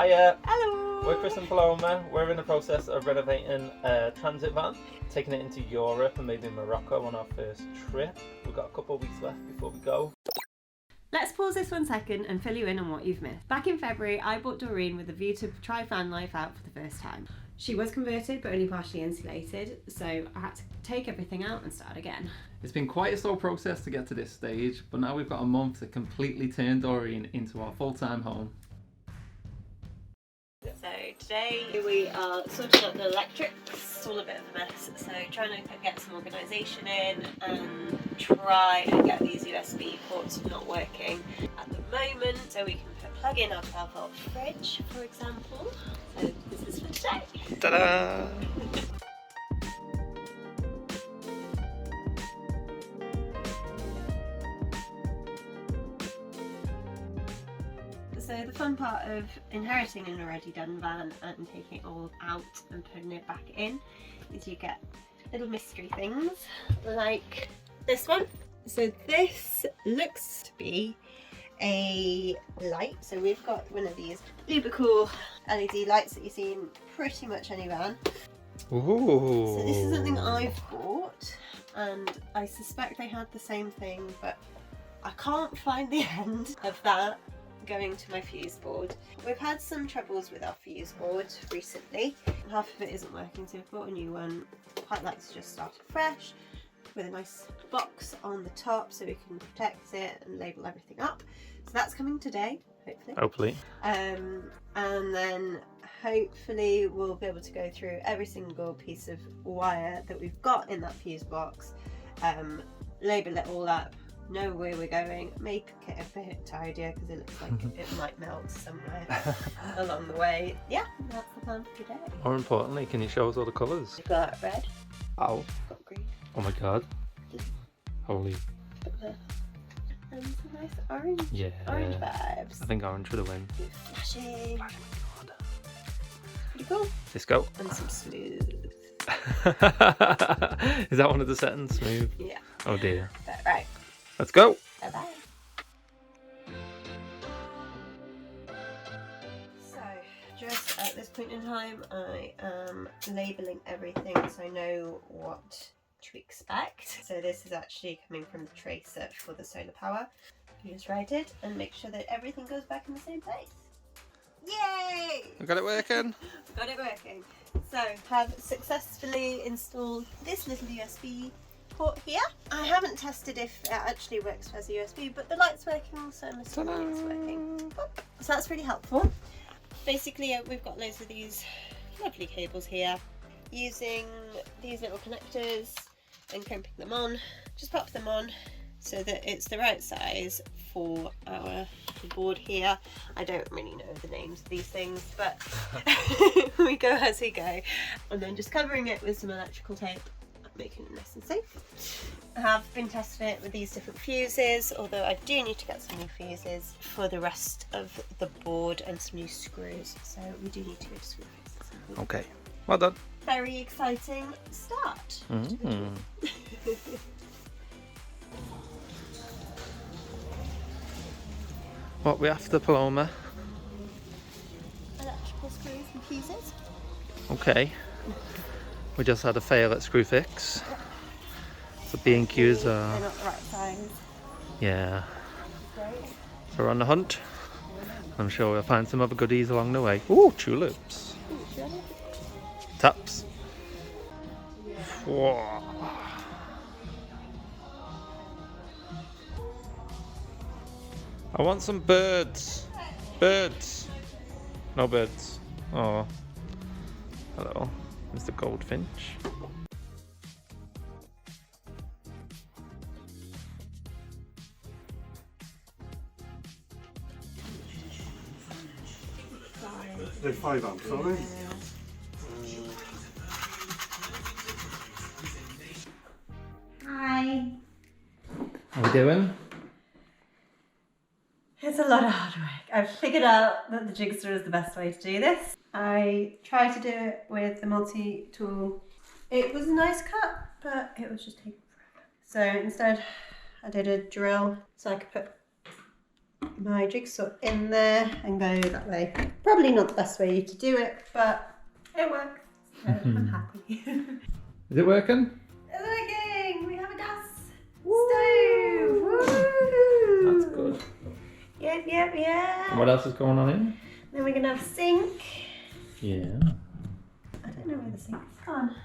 Hiya! Hello! We're Chris and Paloma. We're in the process of renovating a transit van, taking it into Europe and maybe Morocco on our first trip. We've got a couple of weeks left before we go. Let's pause this 1 second and fill you in on what you've missed. Back in February, I bought Doreen with a view to try van life out for the first time. She was converted but only partially insulated, so I had to take everything out and start again. It's been quite a slow process to get to this stage, but now we've got a month to completely turn Doreen into our full-time home. So today we are sorting out the electrics. It's all a bit of a mess, so trying to get some organisation in and try and get these USB ports not working at the moment, so we can plug in our 12-volt fridge, for example. So this is for today. Ta-da! So the fun part of inheriting an already done van and taking it all out and putting it back in is you get little mystery things like this one. So this looks to be a light. So we've got one of these super cool LED lights that you see in pretty much any van. Ooh. So this is something I've bought, and I suspect they had the same thing, but I can't find the end of that going to my fuse board. We've had some troubles with our fuse board recently. Half of it isn't working, so we've bought a new one. Quite like to just start fresh with a nice box on the top so we can protect it and label everything up. So that's coming today, hopefully. Hopefully. And then hopefully we'll be able to go through every single piece of wire that we've got in that fuse box, label it all up, know where we're going, make it a bit tidier because it looks like it might melt somewhere along the way. Yeah, that's the plan for today. More importantly, can you show us all the colours? We've got red, Oh. got green, Oh my god. Holy. got purple, and some nice orange. Yeah. Orange vibes. I think orange should have win. Flashing. Pretty cool. Let's go. And some smooth. Is that one of the settings? Smooth? Yeah. Oh dear. But, right. Let's go. Bye bye. So, just at this point in time, I am labelling everything so I know what to expect. So this is actually coming from the tracer for the solar power. You just write it and make sure that everything goes back in the same place. Yay! We got it working. Got it working. So, have successfully installed this little USB port here. I haven't tested if it actually works as a USB, but the light's working, so I'm assuming it's working. So that's really helpful. Basically, we've got loads of these lovely cables here. Using these little connectors and crimping them on, just pop them on so that it's the right size for our board here. I don't really know the names of these things, but we go as we go. And then just covering it with some electrical tape, making it nice and safe. I have been testing it with these different fuses, although I do need to get some new fuses for the rest of the board and some new screws, so we do need to go to screw fix. Okay. Well done. Very exciting start. What we after, Paloma? Electrical screws and fuses. Okay. We just had a fail at screw fix. The B&Qs They're are... not the right size. Yeah. Great. So we're on the hunt. I'm sure we'll find some other goodies along the way. Ooh, tulips. Taps. Whoa. I want some birds. Birds. No birds. Oh. Hello, Mr. Goldfinch. They're 5 amps, are they? Hi. How we doing? It's a lot of hard work. I've figured out that the jigsaw is the best way to do this. I tried to do it with the multi-tool. It was a nice cut, but it was just taking forever. So instead, I did a drill so I could put my jigsaw in there and go that way. Probably not the best way to do it, but it works. So I'm happy. Is it working? It's working! We have a gas stove! Woo! That's good. Yep. And what else is going on here? Then we're gonna have a sink. Yeah. I don't know where the sink's gone.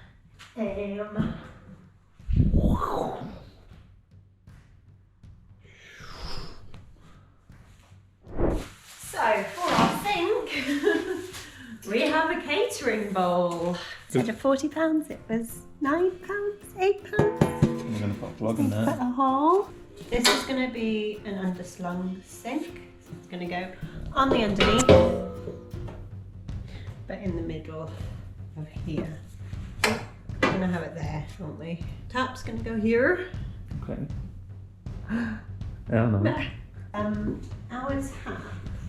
So for our sink, we have a catering bowl. Instead of £40, it was £9, £8. I'm going to put a plug in Put there. a hole. This is going to be an underslung sink. So it's going to go on the underneath, but in the middle of here. We're going to have it there, aren't we? Tap's going to go here. Okay. Yeah, no. Ours have.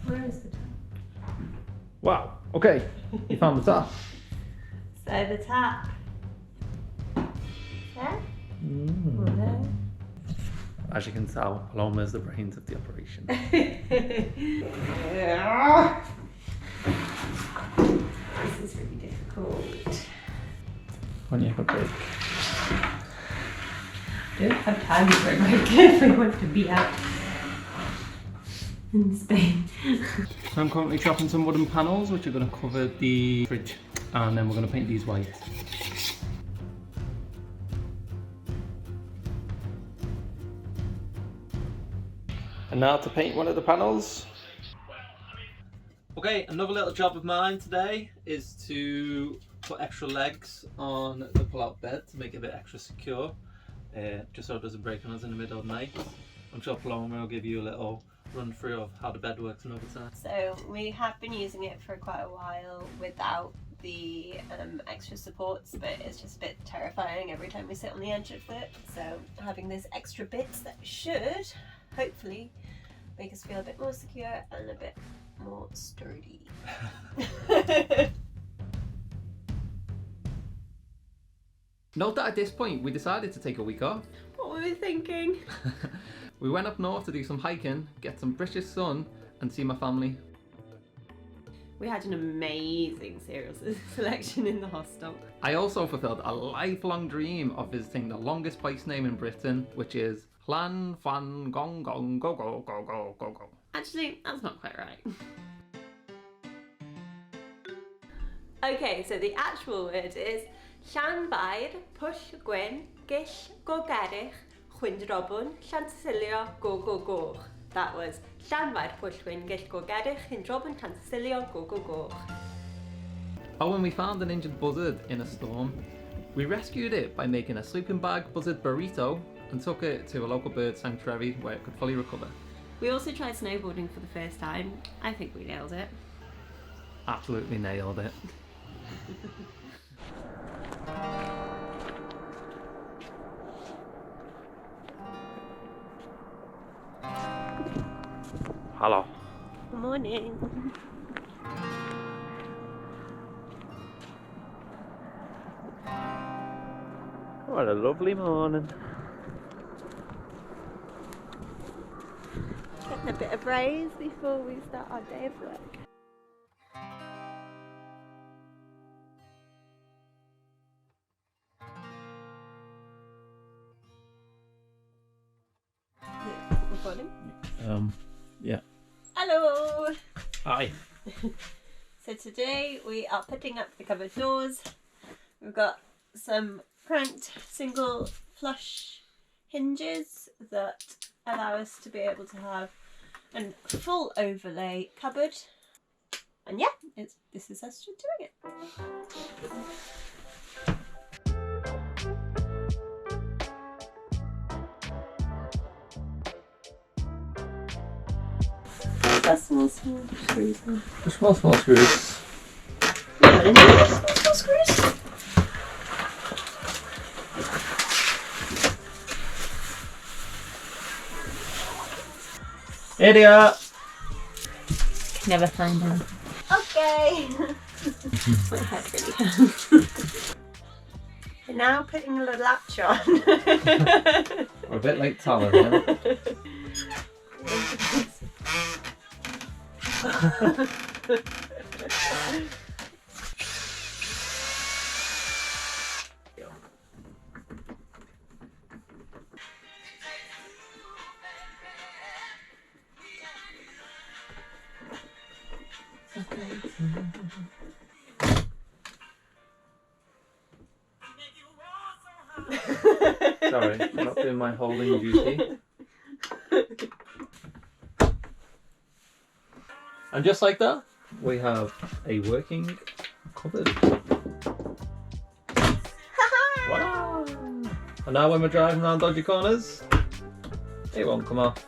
Where is the tap? Wow. Okay. You found the tap. So the tap. There. Or there. As you can tell, Paloma is the brains of the operation. This is really difficult. When you have a break. I don't have time for a break if we want to be out in Spain. So I'm currently chopping some wooden panels which are going to cover the fridge, and then we're going to paint these white. And now to paint one of the panels. Okay, another little job of mine today is to put extra legs on the pull-out bed to make it a bit extra secure, just so it doesn't break on us in the middle of the night. I'm sure Paloma will give you a little run through of how the bed works another time. So we have been using it for quite a while without the extra supports, but it's just a bit terrifying every time we sit on the edge of it. So having these extra bits that should hopefully make us feel a bit more secure and a bit more sturdy. Note that at this point we decided to take a week off. What were we thinking? We went up north to do some hiking, get some British sun, and see my family. We had an amazing cereal selection in the hostel. I also fulfilled a lifelong dream of visiting the longest place name in Britain, which is Llan Fan Gong Gong Go Go Go Go Go Go. Actually, that's not quite right. Okay, so the actual word is Llanfair Pwll Gwyn Gill Go Cardiff Chwyndrobwn Llansilio Go Go Go. That was Llanfair Pwll Gwyn Gill Go Cardiff Chwyndrobwn Llansilio Go Go Go. Oh, and we found an injured buzzard in a storm. We rescued it by making a sleeping bag buzzard burrito and took it to a local bird sanctuary where it could fully recover. We also tried snowboarding for the first time. I think we nailed it. Absolutely nailed it. Hello. Good morning. What a lovely morning. Getting a bit of raise before we start our day of work. Recording? Yeah. Hello! Hi. So today we are putting up the cupboard doors. We've got some cranked single flush hinges that allow us to be able to have a full overlay cupboard. And yeah, this is us doing it. That's small screws. The small screws. Yeah, and small screws. Idiot! Never find them. Okay. My head really hurts. We're now putting a little latch on. We're a bit late telling, yeah? Sorry, I'm not doing my holding duty. And just like that, we have a working cupboard. Wow. And now when we're driving around dodgy corners, it won't come off.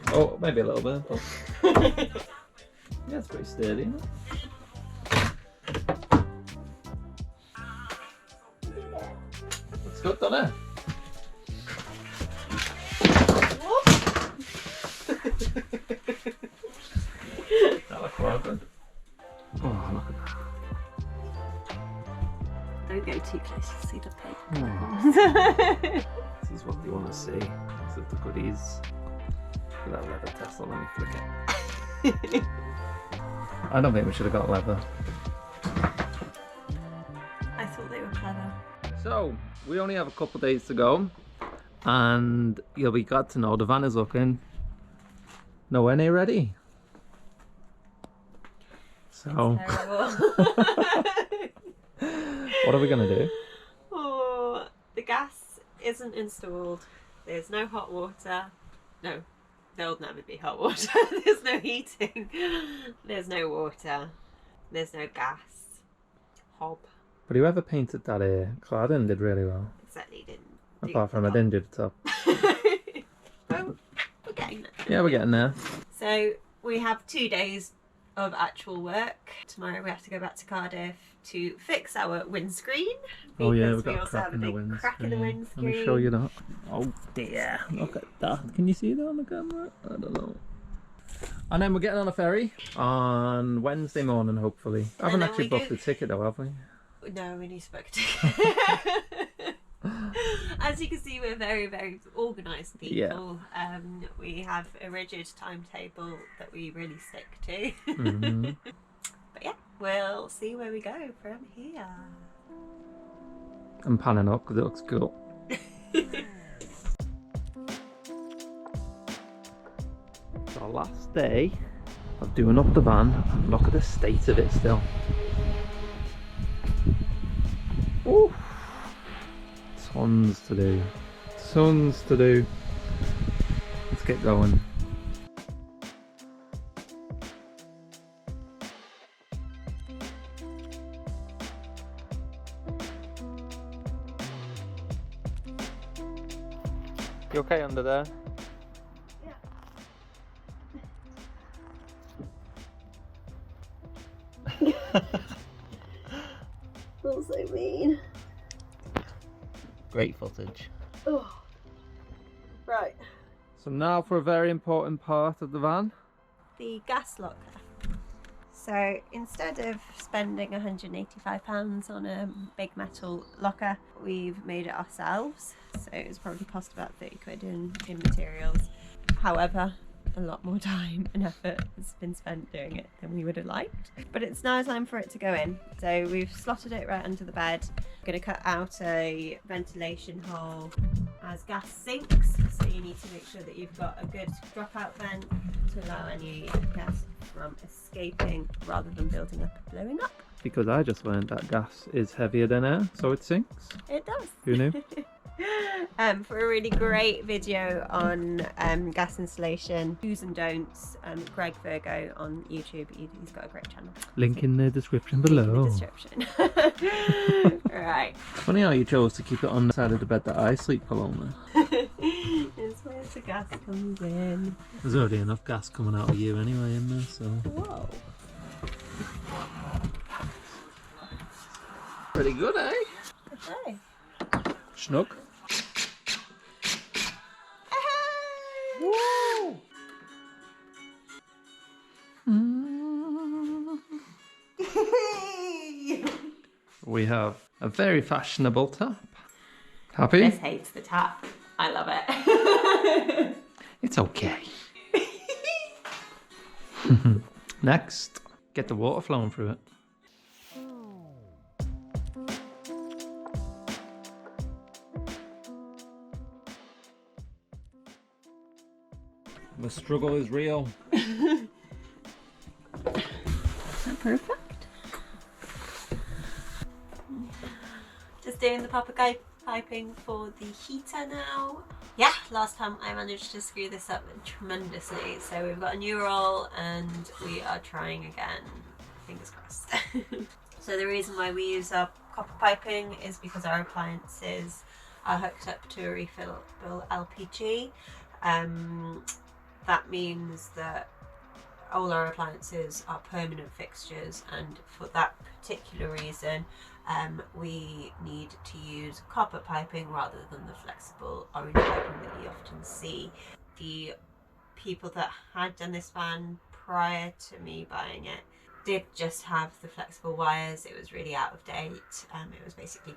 Oh, maybe a little bit, but yeah, it's pretty sturdy, isn't it? Looks good, doesn't it? That looks well good. Oh, look at that. Don't go too close to see the pig. This is what you want to see. This is the goodies. Look at that leather tassel, let me flick it. I don't think we should have got leather. I thought they were clever. So, we only have a couple of days to go, and you'll be glad to know the van is looking nowhere near ready. So, what are we going to do? Oh, the gas isn't installed. There's no hot water. No, there'll never be hot water. There's no heating. There's no water. There's no gas. Hob. But whoever painted that cladding did really well. Exactly, didn't. Apart from I didn't do the top. Well, we're getting there. Yeah, we're getting there. So we have 2 days of actual work. Tomorrow we have to go back to Cardiff to fix our windscreen. Oh yeah, we've because we got a also crack have a in the big windscreen. crack in the Let me windscreen. show you that. Oh dear, look at that. Can you see that on the camera? I don't know. And then we're getting on a ferry on Wednesday morning, hopefully. I haven't then actually we booked go- the ticket though, have we? No, we need to book a ticket. As you can see, we're very, very organised people. Yeah. We have a rigid timetable that we really stick to. Mhm. But yeah, we'll see where we go from here. I'm panning up because it looks cool. It's our last day of doing up the van. Look at the state of it still. Ooh. Tons to do. Tons to do. Let's get going. You okay under there? That's so mean. Great footage. Oh. Right. So now for a very important part of the van. The gas locker. So instead of spending £185 on a big metal locker, we've made it ourselves. So it's probably cost about 30 quid in materials. However, a lot more time and effort has been spent doing it than we would have liked. But it's now time for it to go in. So we've slotted it right under the bed. We're going to cut out a ventilation hole as gas sinks. So you need to make sure that you've got a good dropout vent to allow any gas from escaping rather than building up and blowing up. Because I just learned that gas is heavier than air, so it sinks. It does. Who knew? For a really great video on gas installation, do's and don'ts, Greg Virgo on YouTube. He's got a great channel. Link in the description Link below. in the description. Right. Funny how you chose to keep it on the side of the bed that I sleep, Paloma. It's where the gas comes in. There's already enough gas coming out of you anyway in there, so... Whoa. Pretty good, eh? Okay. Snug. Woo! We have a very fashionable tap. Happy? This hates the tap. I love it. It's okay. Next, get the water flowing through it. The struggle is real. Is that perfect? Just doing the proper piping for the heater now. Yeah, last time I managed to screw this up tremendously. So we've got a new roll and we are trying again. Fingers crossed. So the reason why we use our copper piping is because our appliances are hooked up to a refillable LPG. That means that all our appliances are permanent fixtures, and for that particular reason we need to use copper piping rather than the flexible orange piping that you often see. The people that had done this van prior to me buying it did just have the flexible wires. It was really out of date. It was basically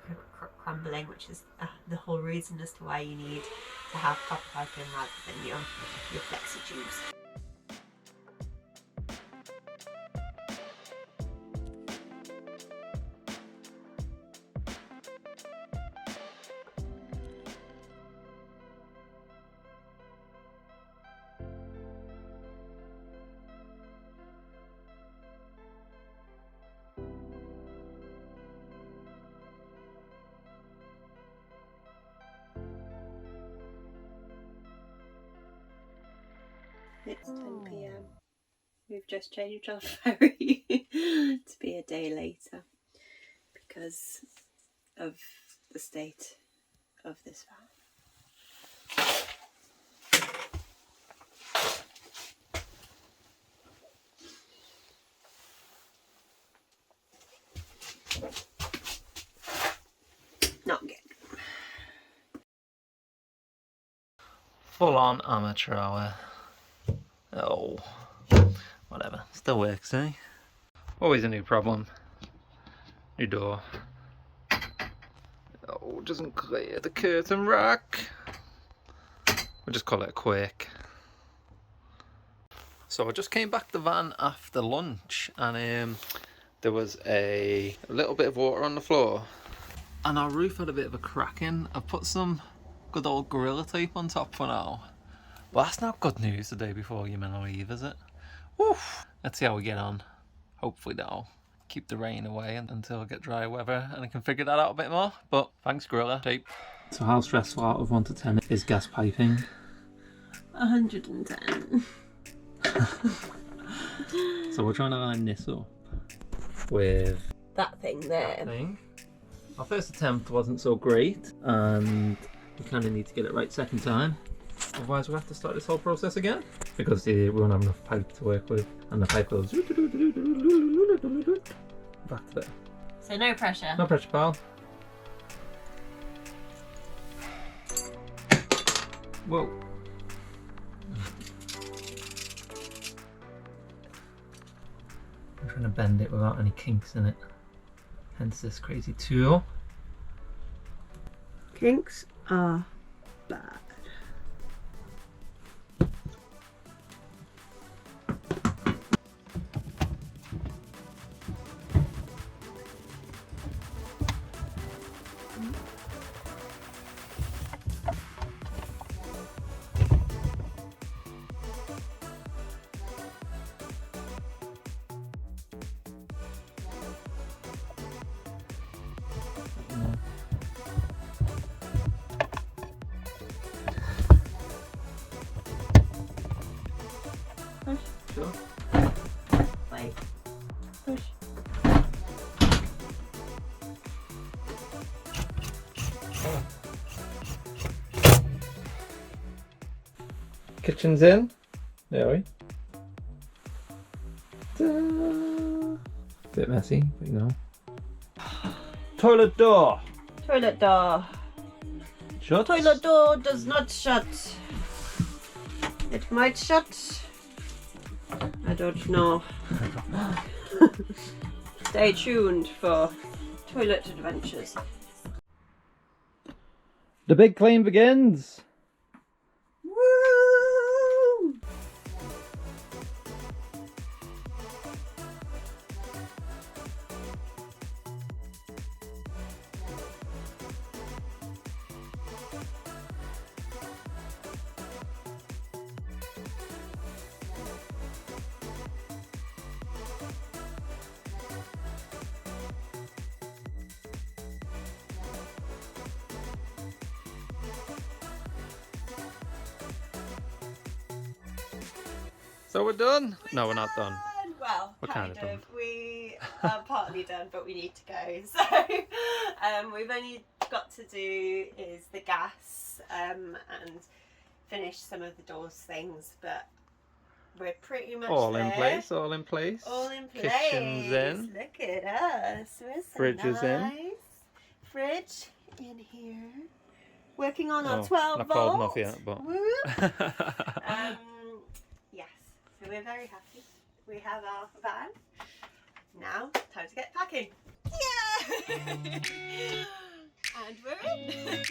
crumbling, which is the whole reason as to why you need to have copper piping rather than your flexi tubes. It's 10 PM. We've just changed our ferry to be a day later because of the state of this van. Not good. Full on amateur hour. Oh, whatever. Still works, eh? Always a new problem. New door. Oh, doesn't clear the curtain rack. We'll just call it a quirk. So I just came back to the van after lunch and there was a little bit of water on the floor and our roof had a bit of a crack in. I've put some good old Gorilla Tape on top for now. Well, that's not good news the day before you're meant to leave, is it? Woof. Let's see how we get on. Hopefully that'll keep the rain away until I get dry weather and I can figure that out a bit more. But thanks, Gorilla Tape. So how stressful out of 1 to 10 is gas piping? 110. So we're trying to line this up with That thing there. thing. Our first attempt wasn't so great and we kind of need to get it right second time. Otherwise we'll have to start this whole process again because we won't have enough pipe to work with and the pipe goes back to there. So no pressure. No pressure, pal. Whoa. I'm trying to bend it without any kinks in it. Hence this crazy tool. Kinks are bad. Push. Sure. Wait. Push. Kitchen's in. There we go. Bit messy, but you know. Toilet door. Toilet door. Shut. Toilet door does not shut. It might shut. I don't know. Stay tuned for toilet adventures. The big clean begins. Woo! So we're done? No, we're not done. Well, We're kind kinda done. of. We are partly done, but we need to go. So we've only got to do is the gas and finish some of the doors things, but we're pretty much All there. in place, all in place. All in place. Kitchen's in. Look at us. We're so Fridge is in. nice. Fridge in here. Working on our Oh, 12 not volt. cold enough yet, but. Whoop. Yes, so we're very happy. We have our van. Now, time to get packing. Yeah! And we're in.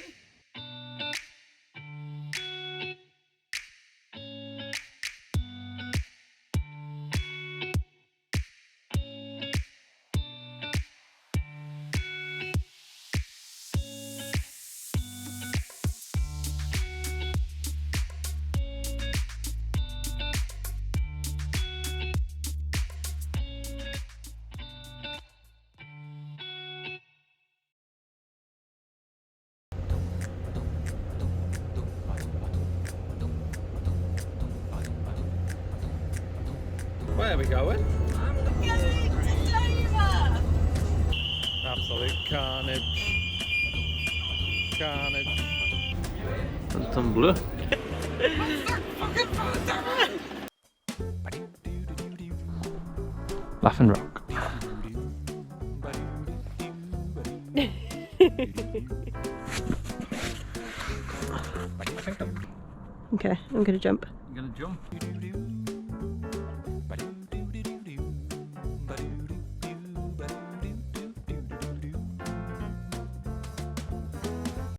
Where are we going? I'm going to Dover. Absolute carnage. Carnage. And some blue. Laughing Rock. Okay, I'm going to jump. I'm gonna jump.